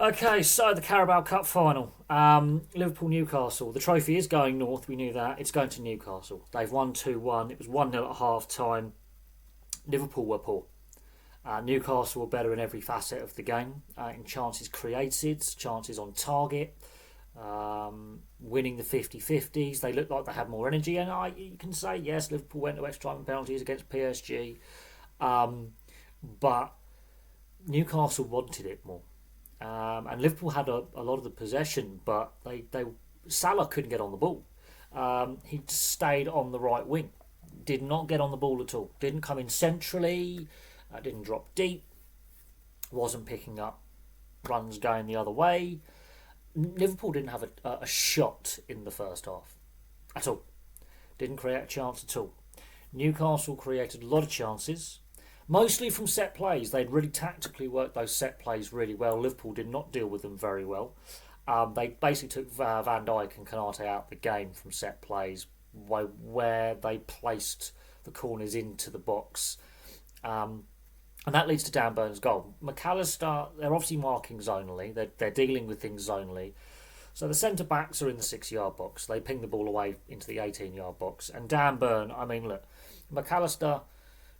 Okay, so the Carabao Cup final. Liverpool Newcastle. The trophy is going north, we knew that. It's going to Newcastle. They've won 2-1. It was 1-0 at half time. Liverpool were poor. Newcastle were better in every facet of the game, in chances created, chances on target, winning the 50-50s. They looked like they had more energy, and you can say, yes, Liverpool went to extra time and penalties against PSG, but Newcastle wanted it more. And Liverpool had a lot of the possession, but they Salah couldn't get on the ball. He stayed on the right wing, did not get on the ball at all. Didn't come in centrally, didn't drop deep, wasn't picking up runs going the other way. Liverpool didn't have a shot in the first half at all. Didn't create a chance at all. Newcastle created a lot of chances, mostly from set plays. They'd really tactically worked those set plays really well. Liverpool did not deal with them very well. They basically took Van Dijk and Kanate out the game from set plays, where they placed the corners into the box. And that leads to Dan Burns' goal. McAllister, they're obviously marking zonally. They're dealing with things zonally. So the centre-backs are in the 6-yard box. They ping the ball away into the 18-yard box. And Dan Burn, I mean, look, McAllister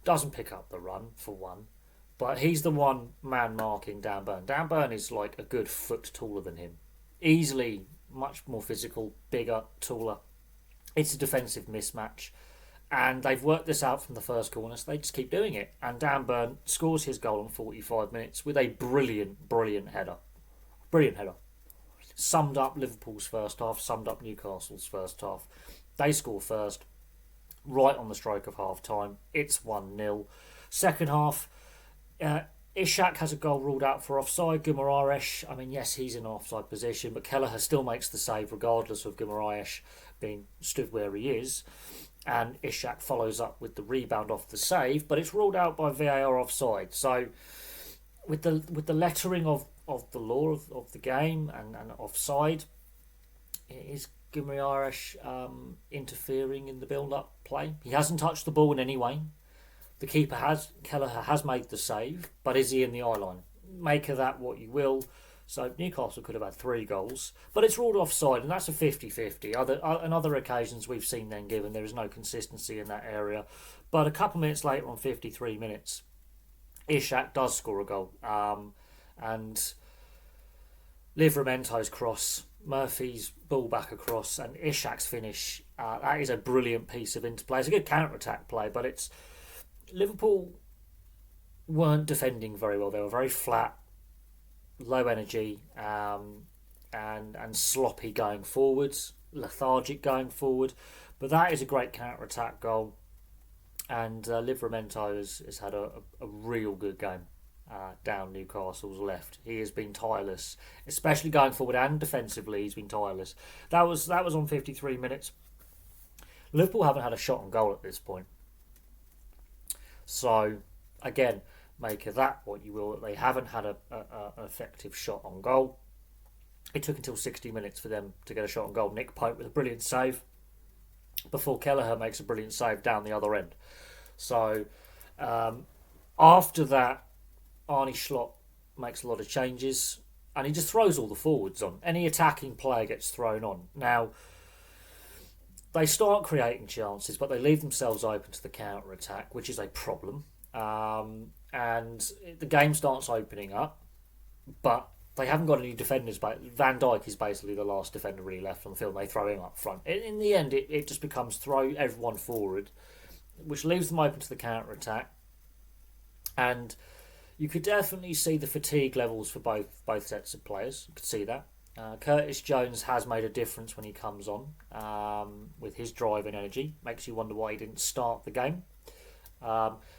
doesn't pick up the run, for one. But he's the one man marking Dan Burn. Dan Burn is like a good foot taller than him. Easily much more physical, bigger, taller. It's a defensive mismatch. And they've worked this out from the first corner, so they just keep doing it. And Dan Burn scores his goal in 45 minutes with a brilliant header. Brilliant header. Summed up Liverpool's first half, summed up Newcastle's first half. They score first, right on the stroke of half time. It's 1-0. Second half, Isak has a goal ruled out for offside. Guimaraes, I mean, yes, he's in an offside position, but Kelleher still makes the save regardless of Guimaraes being stood where he is. And Isak follows up with the rebound off the save, but it's ruled out by VAR offside. So, with the lettering of the law of the game and offside, is Guimaraes interfering in the build-up play? He hasn't touched the ball in any way. The keeper Kelleher has made the save, but is he in the eye line? Make of that what you will. So Newcastle could have had 3 goals, but it's ruled offside, and that's a 50-50. On other occasions we've seen then given there is no consistency in that area. But a couple of minutes later, on 53 minutes, Isak does score a goal, and Livramento's cross, Murphy's ball back across, and Ishak's finish. That is a brilliant piece of interplay. It's a good counter-attack play, but it's Liverpool weren't defending very well. They were very flat, low energy, and sloppy going forwards, lethargic going forward. But that is a great counter-attack goal, and Livramento has had a real good game down Newcastle's left. He has been tireless, especially going forward and defensively. He's been tireless. That was on 53 minutes. Liverpool haven't had a shot on goal at this point. So, again, make of that what you will. They haven't had an effective shot on goal. It took until 60 minutes for them to get a shot on goal. Nick Pope with a brilliant save before Kelleher makes a brilliant save down the other end. So, after that, Arne Slot makes a lot of changes, and he just throws all the forwards on. Any attacking player gets thrown on. Now, they start creating chances, but they leave themselves open to the counter-attack, which is a problem. And the game starts opening up, but they haven't got any defenders. Van Dijk is basically the last defender really left on the field. They throw him up front. In the end, it just becomes throw everyone forward, which leaves them open to the counter-attack. And you could definitely see the fatigue levels for both sets of players. You could see that. Curtis Jones has made a difference when he comes on, with his drive and energy. Makes you wonder why he didn't start the game.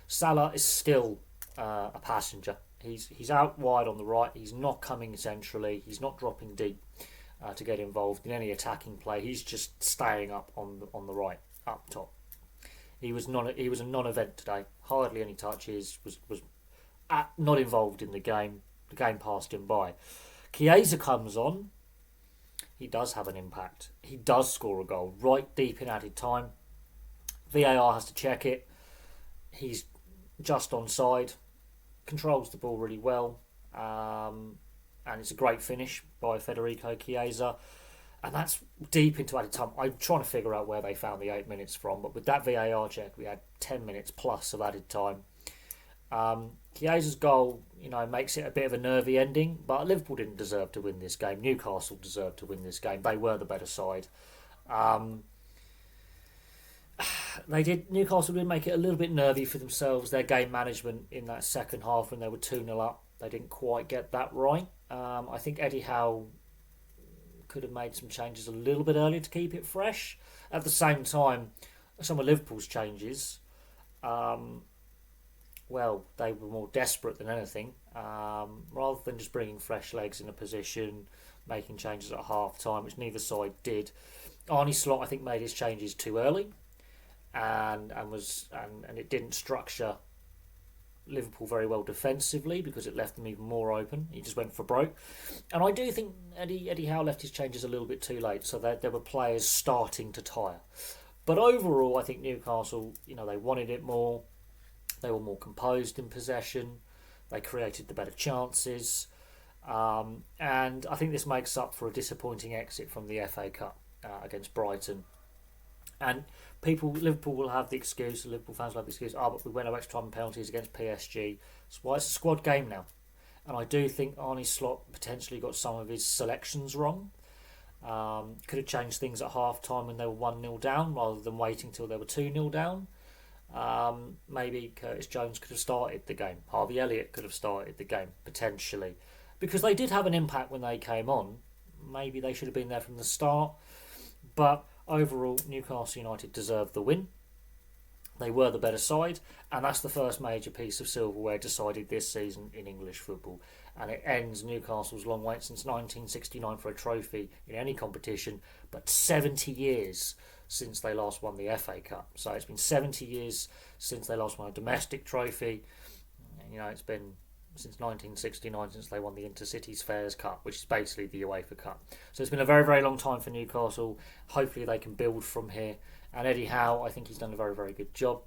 Salah is still a passenger. He's out wide on the right. He's not coming centrally. He's not dropping deep to get involved in any attacking play. He's just staying up on the right, up top. He was a non-event today. Hardly any touches. Was not involved in the game. The game passed him by. Chiesa comes on. He does have an impact. He does score a goal right deep in added time. VAR has to check it. He's just onside. Controls the ball really well. and it's a great finish by Federico Chiesa. And that's deep into added time. I'm trying to figure out where they found the 8 minutes from, but with that VAR check, we had 10 minutes plus of added time. Chiesa's goal, makes it a bit of a nervy ending, but Liverpool didn't deserve to win this game. Newcastle deserved to win this game. They were the better side. Newcastle did make it a little bit nervy for themselves. Their game management in that second half when they were 2-0 up, they didn't quite get that right. I think Eddie Howe could have made some changes a little bit earlier to keep it fresh. At the same time, some of Liverpool's changes, they were more desperate than anything. Rather than just bringing fresh legs in a position, making changes at half time, which neither side did. Arne Slot, I think, made his changes too early, and it didn't structure Liverpool very well defensively because it left them even more open. He just went for broke, and I do think Eddie Howe left his changes a little bit too late, so that there were players starting to tire. But overall, I think Newcastle, they wanted it more. They were more composed in possession. They created the better chances, and I think this makes up for a disappointing exit from the FA Cup against Brighton. And Liverpool will have the excuse, Liverpool fans will have the excuse, but we went to extra time and penalties against PSG. That's why it's a squad game now. And I do think Arne Slot potentially got some of his selections wrong. Could have changed things at half time when they were 1-0 down rather than waiting till they were 2-0 down. Maybe Curtis Jones could have started the game. Harvey Elliott could have started the game, potentially. Because they did have an impact when they came on. Maybe they should have been there from the start. But overall, Newcastle United deserved the win. They were the better side, and that's the first major piece of silverware decided this season in English football. And it ends Newcastle's long wait since 1969 for a trophy in any competition, but 70 years since they last won the FA Cup. So it's been 70 years since they last won a domestic trophy. It's been since 1969 since they won the Intercities Fairs Cup, which is basically the UEFA Cup. So it's been a very, very long time for Newcastle. Hopefully they can build from here. And Eddie Howe, I think he's done a very, very good job.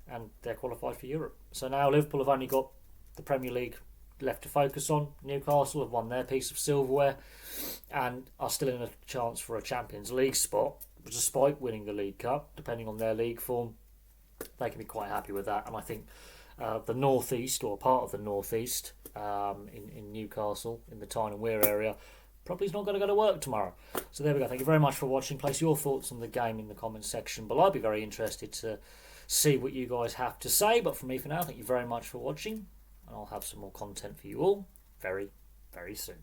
And they're qualified for Europe. So now Liverpool have only got the Premier League left to focus on. Newcastle have won their piece of silverware and are still in a chance for a Champions League spot. Despite winning the League Cup, depending on their league form, they can be quite happy with that. And I think the northeast, or part of the northeast, in Newcastle, in the Tyne and Wear area, probably is not going to go to work tomorrow. So there we go. Thank you very much for watching. Place your thoughts on the game in the comments section below. I'd be very interested to see what you guys have to say. But from me for now, thank you very much for watching, and I'll have some more content for you all very, very soon.